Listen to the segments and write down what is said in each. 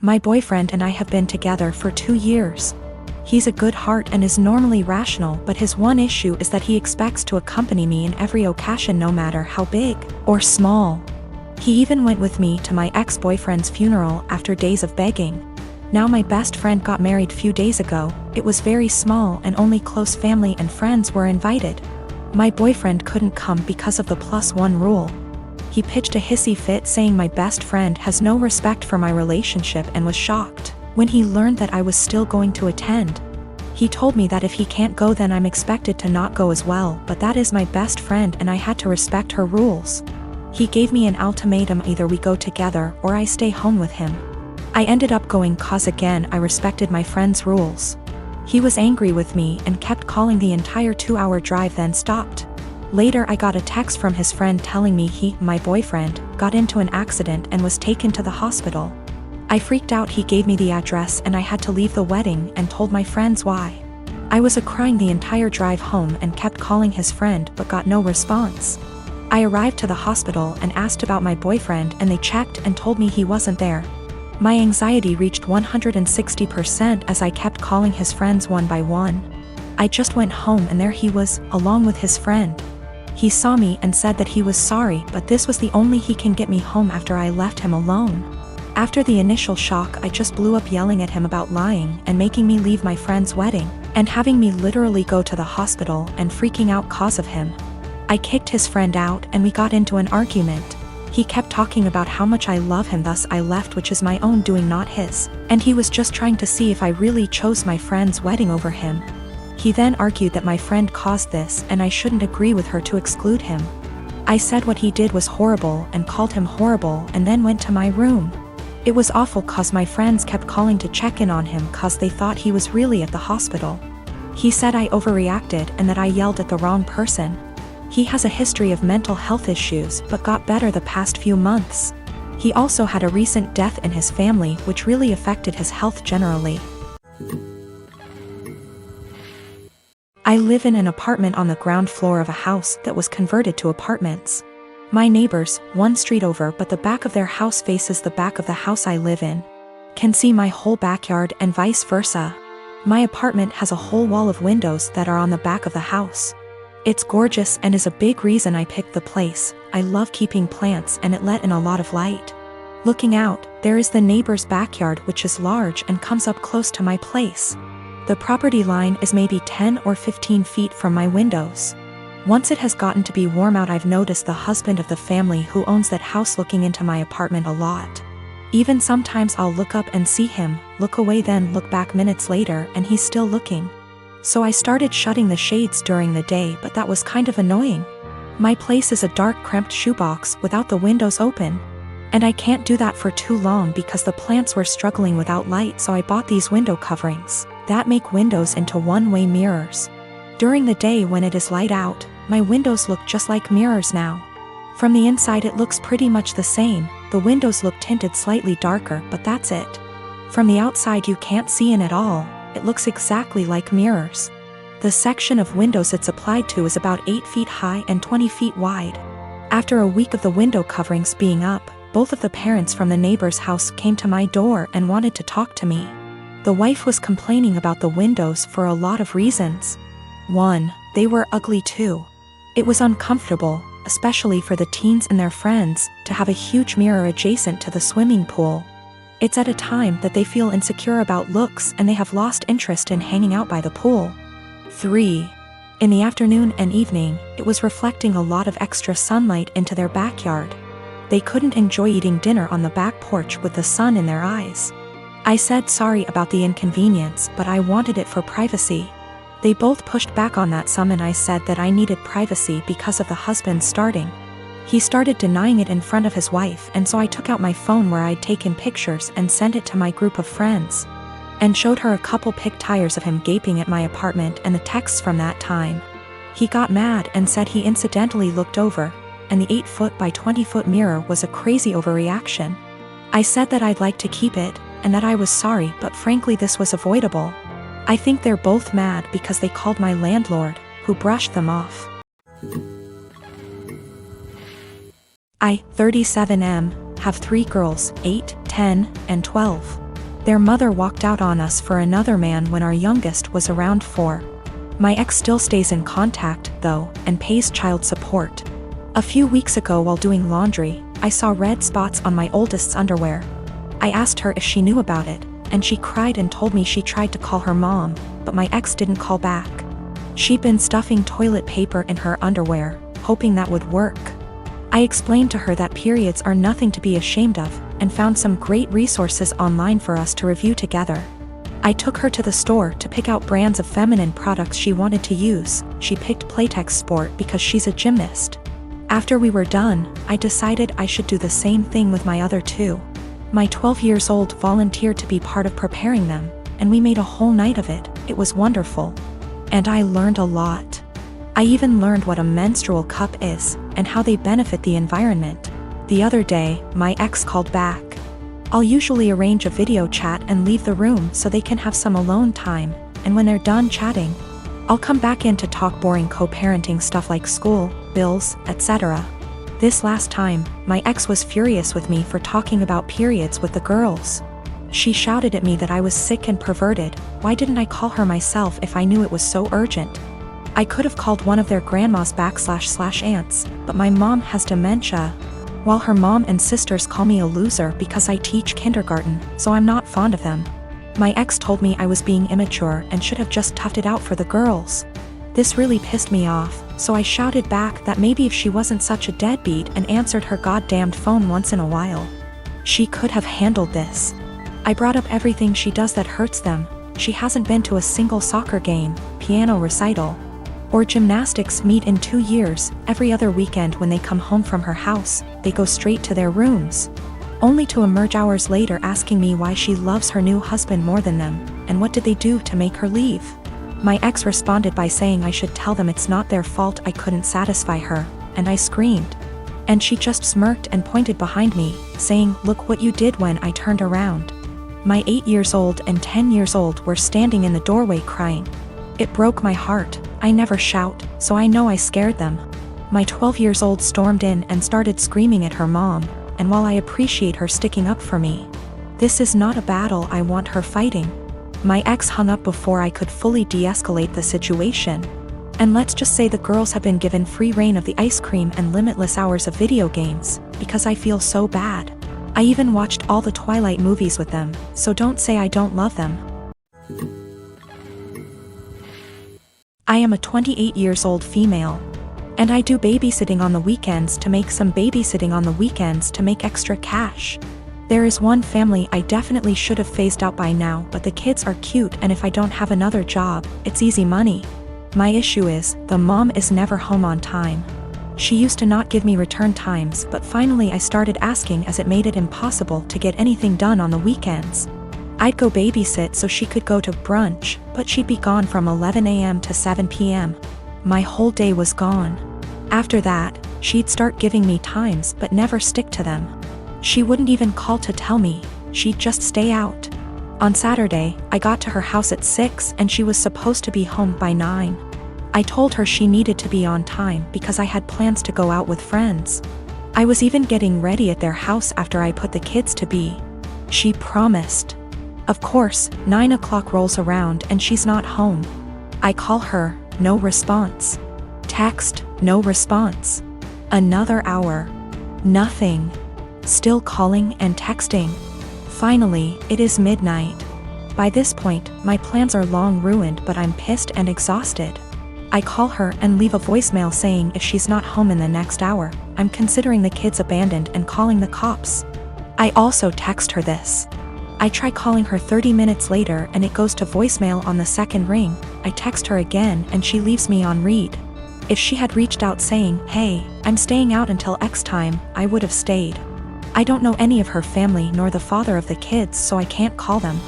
My boyfriend and I have been together for 2 years. He's a good heart and is normally rational, but his one issue is that he expects to accompany me in every occasion no matter how big or small. He even went with me to my ex-boyfriend's funeral after days of begging. Now my best friend got married few days ago. It was very small and only close family and friends were invited. My boyfriend couldn't come because of the +1 rule. He pitched a hissy fit saying my best friend has no respect for my relationship and was shocked when he learned that I was still going to attend. He told me that if he can't go then I'm expected to not go as well, but that is my best friend and I had to respect her rules. He gave me an ultimatum: either we go together or I stay home with him. I ended up going cause again I respected my friend's rules. He was angry with me and kept calling the entire 2-hour drive, then stopped. Later I got a text from his friend telling me my boyfriend, got into an accident and was taken to the hospital. I freaked out. He gave me the address and I had to leave the wedding and told my friends why. I was crying the entire drive home and kept calling his friend but got no response. I arrived to the hospital and asked about my boyfriend and they checked and told me he wasn't there. My anxiety reached 160% as I kept calling his friends one by one. I just went home and there he was, along with his friend. He saw me and said that he was sorry, but this was the only he can get me home after I left him alone. After the initial shock, I just blew up yelling at him about lying and making me leave my friend's wedding, and having me literally go to the hospital and freaking out cause of him. I kicked his friend out and we got into an argument. He kept talking about how much I love him, thus I left, which is my own doing, not his, and he was just trying to see if I really chose my friend's wedding over him. He then argued that my friend caused this and I shouldn't agree with her to exclude him. I said what he did was horrible and called him horrible and then went to my room. It was awful cause my friends kept calling to check in on him cause they thought he was really at the hospital. He said I overreacted and that I yelled at the wrong person. He has a history of mental health issues but got better the past few months. He also had a recent death in his family which really affected his health generally. I live in an apartment on the ground floor of a house that was converted to apartments. My neighbors, one street over but the back of their house faces the back of the house I live in, can see my whole backyard and vice versa. My apartment has a whole wall of windows that are on the back of the house. It's gorgeous and is a big reason I picked the place. I love keeping plants and it let in a lot of light. Looking out, there is the neighbor's backyard which is large and comes up close to my place. The property line is maybe 10 or 15 feet from my windows. Once it has gotten to be warm out, I've noticed the husband of the family who owns that house looking into my apartment a lot. Even sometimes I'll look up and see him, look away, then look back minutes later and he's still looking. So I started shutting the shades during the day, but that was kind of annoying. My place is a dark, cramped shoebox without the windows open. And I can't do that for too long because the plants were struggling without light, so I bought these window coverings that make windows into one-way mirrors. During the day when it is light out, my windows look just like mirrors now. From the inside it looks pretty much the same. The windows look tinted slightly darker, but that's it. From the outside you can't see in at all. It looks exactly like mirrors. The section of windows it's applied to is about 8 feet high and 20 feet wide. After a week of the window coverings being up, both of the parents from the neighbor's house came to my door and wanted to talk to me. The wife was complaining about the windows for a lot of reasons. 1. They were ugly too. It was uncomfortable, especially for the teens and their friends, to have a huge mirror adjacent to the swimming pool. It's at a time that they feel insecure about looks and they have lost interest in hanging out by the pool. 3. In the afternoon and evening, it was reflecting a lot of extra sunlight into their backyard. They couldn't enjoy eating dinner on the back porch with the sun in their eyes. I said sorry about the inconvenience, but I wanted it for privacy. They both pushed back on that some, and I said that I needed privacy because of the husband starting. He started denying it in front of his wife, and so I took out my phone where I'd taken pictures and sent it to my group of friends. And showed her a couple pictures of him gaping at my apartment and the texts from that time. He got mad and said he incidentally looked over, and the 8-foot by 20-foot mirror was a crazy overreaction. I said that I'd like to keep it, and that I was sorry, but frankly this was avoidable. I think they're both mad because they called my landlord, who brushed them off. I, 37M, have 3 girls, 8, 10, and 12. Their mother walked out on us for another man when our youngest was around 4. My ex still stays in contact, though, and pays child support. A few weeks ago while doing laundry, I saw red spots on my oldest's underwear. I asked her if she knew about it, and she cried and told me she tried to call her mom, but my ex didn't call back. She'd been stuffing toilet paper in her underwear, hoping that would work. I explained to her that periods are nothing to be ashamed of, and found some great resources online for us to review together. I took her to the store to pick out brands of feminine products she wanted to use. She picked Playtex Sport because she's a gymnast. After we were done, I decided I should do the same thing with my other 2. My 12 years old volunteered to be part of preparing them, and we made a whole night of it. It was wonderful. And I learned a lot. I even learned what a menstrual cup is, and how they benefit the environment. The other day, my ex called back. I'll usually arrange a video chat and leave the room so they can have some alone time, and when they're done chatting, I'll come back in to talk boring co-parenting stuff like school, bills, etc. This last time, my ex was furious with me for talking about periods with the girls. She shouted at me that I was sick and perverted. Why didn't I call her myself if I knew it was so urgent? I could have called one of their grandmas / aunts, but my mom has dementia, while her mom and sisters call me a loser because I teach kindergarten, so I'm not fond of them. My ex told me I was being immature and should have just toughed it out for the girls. This really pissed me off, so I shouted back that maybe if she wasn't such a deadbeat and answered her goddamned phone once in a while, she could have handled this. I brought up everything she does that hurts them. She hasn't been to a single soccer game, piano recital, or gymnastics meet in 2 years. Every other weekend when they come home from her house, they go straight to their rooms, only to emerge hours later asking me why she loves her new husband more than them, and what did they do to make her leave. My ex responded by saying I should tell them it's not their fault I couldn't satisfy her, and I screamed. And she just smirked and pointed behind me, saying, "Look what you did," when I turned around. My 8 years old and 10 years old were standing in the doorway crying. It broke my heart. I never shout, so I know I scared them. My 12 years old stormed in and started screaming at her mom, and while I appreciate her sticking up for me, this is not a battle I want her fighting. My ex hung up before I could fully de-escalate the situation. And let's just say the girls have been given free reign of the ice cream and limitless hours of video games, because I feel so bad. I even watched all the Twilight movies with them, so don't say I don't love them. I am a 28 years old female, and I do babysitting on the weekends to make extra cash. There is one family I definitely should have phased out by now, but the kids are cute, and if I don't have another job, it's easy money. My issue is, the mom is never home on time. She used to not give me return times, but finally I started asking as it made it impossible to get anything done on the weekends. I'd go babysit so she could go to brunch, but she'd be gone from 11 a.m. to 7 p.m. My whole day was gone. After that, she'd start giving me times but never stick to them. She wouldn't even call to tell me, she'd just stay out. On Saturday, I got to her house at 6 and she was supposed to be home by 9. I told her she needed to be on time because I had plans to go out with friends. I was even getting ready at their house after I put the kids to bed. She promised. Of course, 9 o'clock rolls around and she's not home. I call her, no response. Text, no response. Another hour. Nothing. Still calling and texting. Finally, it is midnight. By this point, my plans are long ruined, but I'm pissed and exhausted. I call her and leave a voicemail saying if she's not home in the next hour, I'm considering the kids abandoned and calling the cops. I also text her this. I try calling her 30 minutes later and it goes to voicemail on the second ring. I text her again and she leaves me on read. If she had reached out saying, "Hey, I'm staying out until X time," I would have stayed. I don't know any of her family nor the father of the kids, so I can't call them.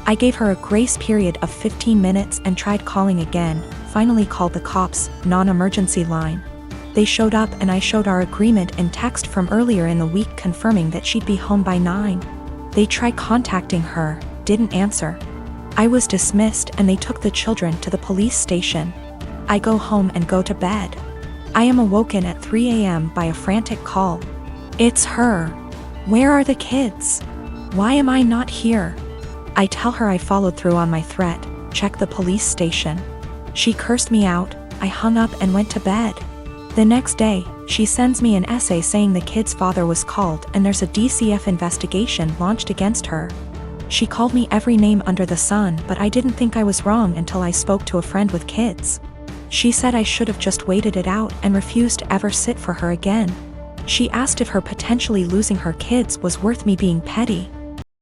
I gave her a grace period of 15 minutes and tried calling again, finally called the cops, non-emergency line. They showed up and I showed our agreement in text from earlier in the week confirming that she'd be home by 9. They tried contacting her, didn't answer. I was dismissed and they took the children to the police station. I go home and go to bed. I am awoken at 3 a.m. by a frantic call. It's her. Where are the kids? Why am I not here? I tell her I followed through on my threat, check the police station. She cursed me out, I hung up and went to bed. The next day, she sends me an essay saying the kid's father was called and there's a DCF investigation launched against her. She called me every name under the sun, but I didn't think I was wrong until I spoke to a friend with kids. She said I should have just waited it out and refused to ever sit for her again. She asked if her potentially losing her kids was worth me being petty.